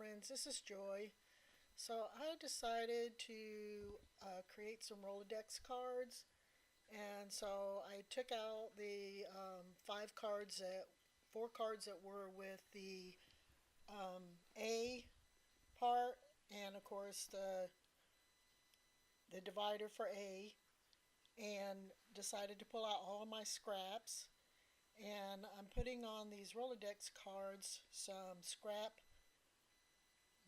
friends, this is Joy. So I decided to create some Rolodex cards, and so I took out the four cards that were with the A part, and of course the divider for A, and decided to pull out all of my scraps. And I'm putting on these Rolodex cards some scrap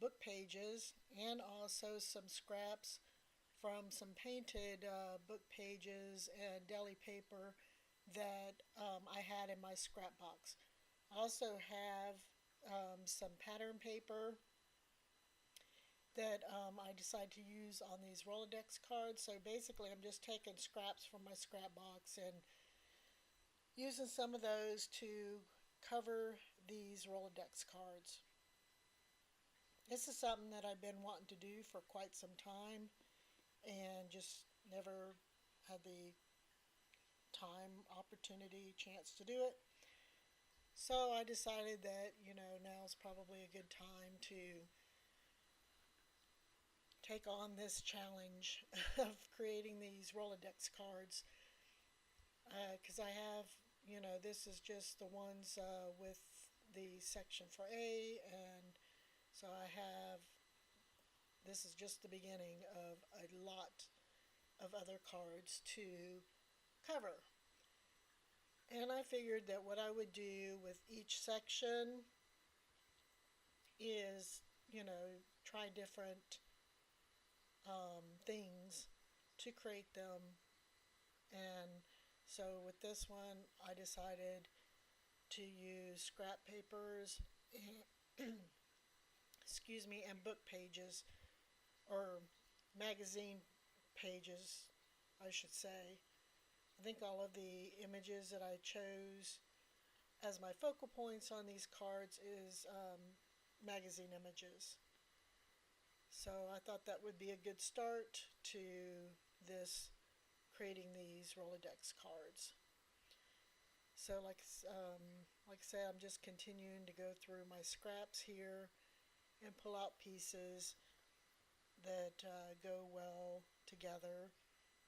book pages and also some scraps from some painted book pages and deli paper that I had in my scrap box. I also have some pattern paper that I decided to use on these Rolodex cards. So basically, I'm just taking scraps from my scrap box and using some of those to cover these Rolodex cards. This is something that I've been wanting to do for quite some time and just never had the time, opportunity, chance to do it. So I decided that, now is probably a good time to take on this challenge of creating these Rolodex cards. Because I have, this is just the ones with the section for A, and so this is just the beginning of a lot of other cards to cover. And I figured that what I would do with each section is, try different things to create them. And so with this one, I decided to use scrap papers and excuse me, and book pages, or magazine pages, I should say. I think all of the images that I chose as my focal points on these cards is magazine images. So I thought that would be a good start to this creating these Rolodex cards. So like I say, I'm just continuing to go through my scraps here and pull out pieces that go well together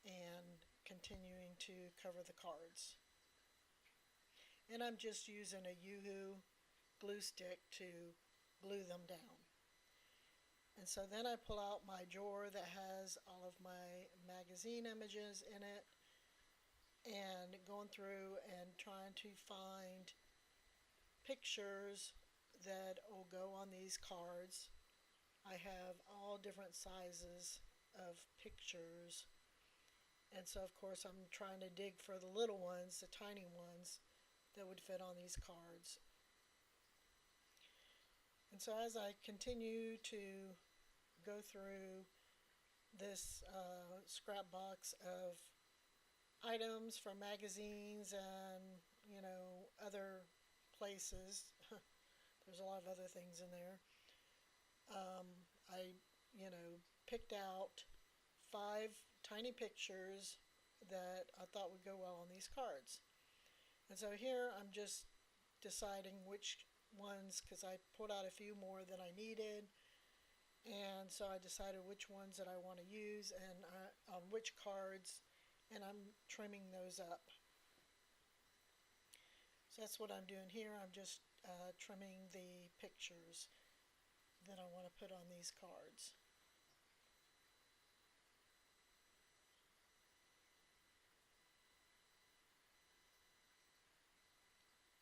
and continuing to cover the cards. And I'm just using a Yoo-hoo glue stick to glue them down. And so then I pull out my drawer that has all of my magazine images in it and going through and trying to find pictures that will go on these cards. I have all different sizes of pictures, and so of course I'm trying to dig for the little ones, the tiny ones that would fit on these cards. And so as I continue to go through this scrap box of items from magazines and other places, there's a lot of other things in there. I picked out 5 tiny pictures that I thought would go well on these cards. And so here I'm just deciding which ones, because I pulled out a few more than I needed, and so I decided which ones that I want to use and on which cards, and I'm trimming those up. So that's what I'm doing here. I'm just trimming the pictures that I want to put on these cards.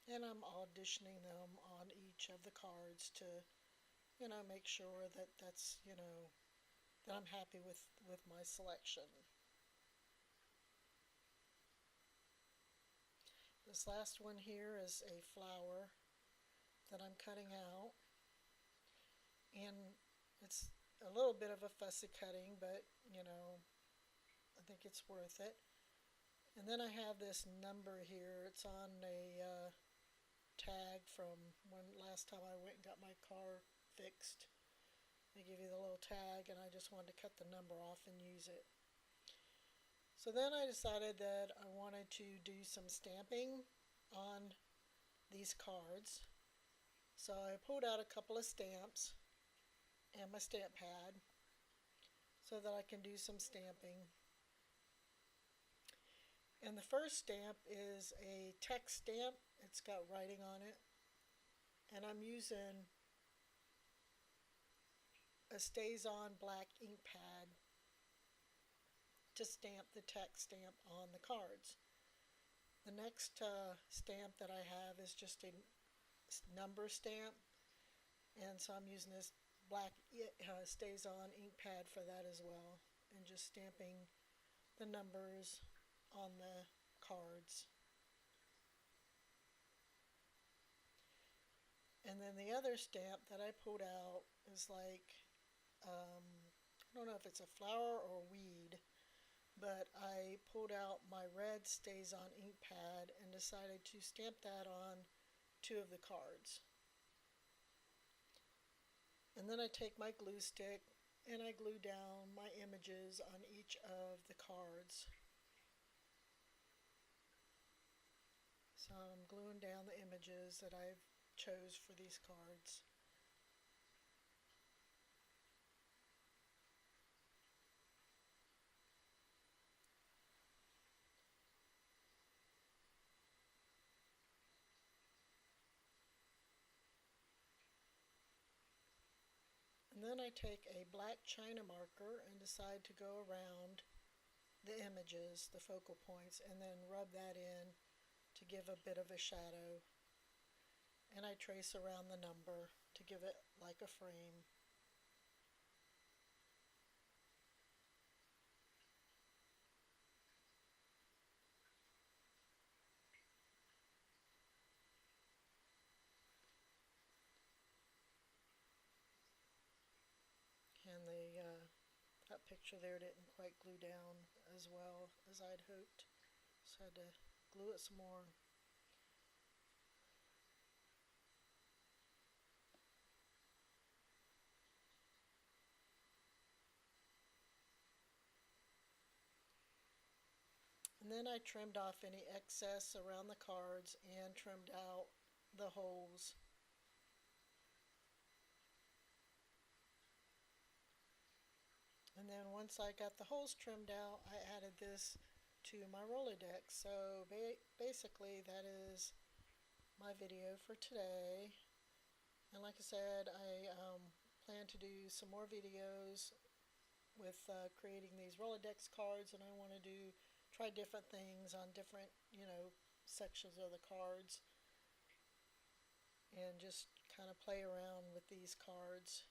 And I'm auditioning them on each of the cards to, make sure that that's, that I'm happy with my selection. This last one here is a flower that I'm cutting out, and it's a little bit of a fussy cutting, but I think it's worth it. And then I have this number here. It's on a tag from when last time I went and got my car fixed. They give you the little tag, and I just wanted to cut the number off and use it. So then I decided that I wanted to do some stamping on these cards. So I pulled out a couple of stamps, and my stamp pad so that I can do some stamping. And the first stamp is a text stamp. It's got writing on it. And I'm using a StazOn black ink pad to stamp the text stamp on the cards. The next stamp that I have is just a number stamp, and so I'm using this black StazOn ink pad for that as well, and just stamping the numbers on the cards. And then the other stamp that I pulled out is like, I don't know if it's a flower or a weed, but I pulled out my red StazOn ink pad and decided to stamp that on two of the cards. And then I take my glue stick and I glue down my images on each of the cards. So I'm gluing down the images that I've chose for these cards. And then I take a black China marker and decide to go around the images, the focal points, and then rub that in to give a bit of a shadow. And I trace around the number to give it like a frame. And that picture there didn't quite glue down as well as I'd hoped, so I had to glue it some more. And then I trimmed off any excess around the cards and trimmed out the holes. And then once I got the holes trimmed out, I added this to my Rolodex. So basically that is my video for today. And like I said, I plan to do some more videos with creating these Rolodex cards, and I want to try different things on different, sections of the cards, and just kind of play around with these cards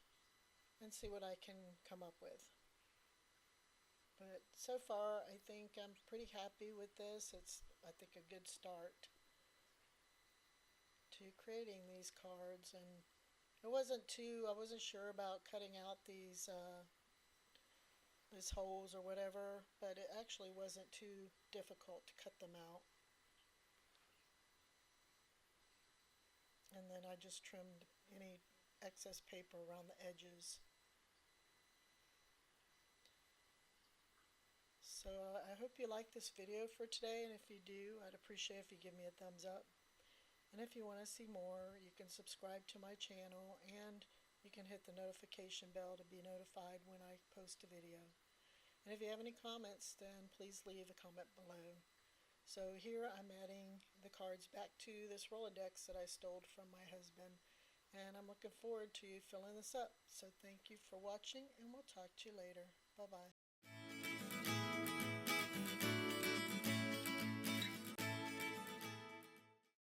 and see what I can come up with. But so far, I think I'm pretty happy with this. It's, I think, a good start to creating these cards. And I wasn't sure about cutting out these holes or whatever, but it actually wasn't too difficult to cut them out. And then I just trimmed any excess paper around the edges. So I hope you like this video for today, and if you do, I'd appreciate if you give me a thumbs up. And if you want to see more, you can subscribe to my channel, and you can hit the notification bell to be notified when I post a video. And if you have any comments, then please leave a comment below. So here I'm adding the cards back to this Rolodex that I stole from my husband, and I'm looking forward to filling this up. So thank you for watching, and we'll talk to you later. Bye-bye.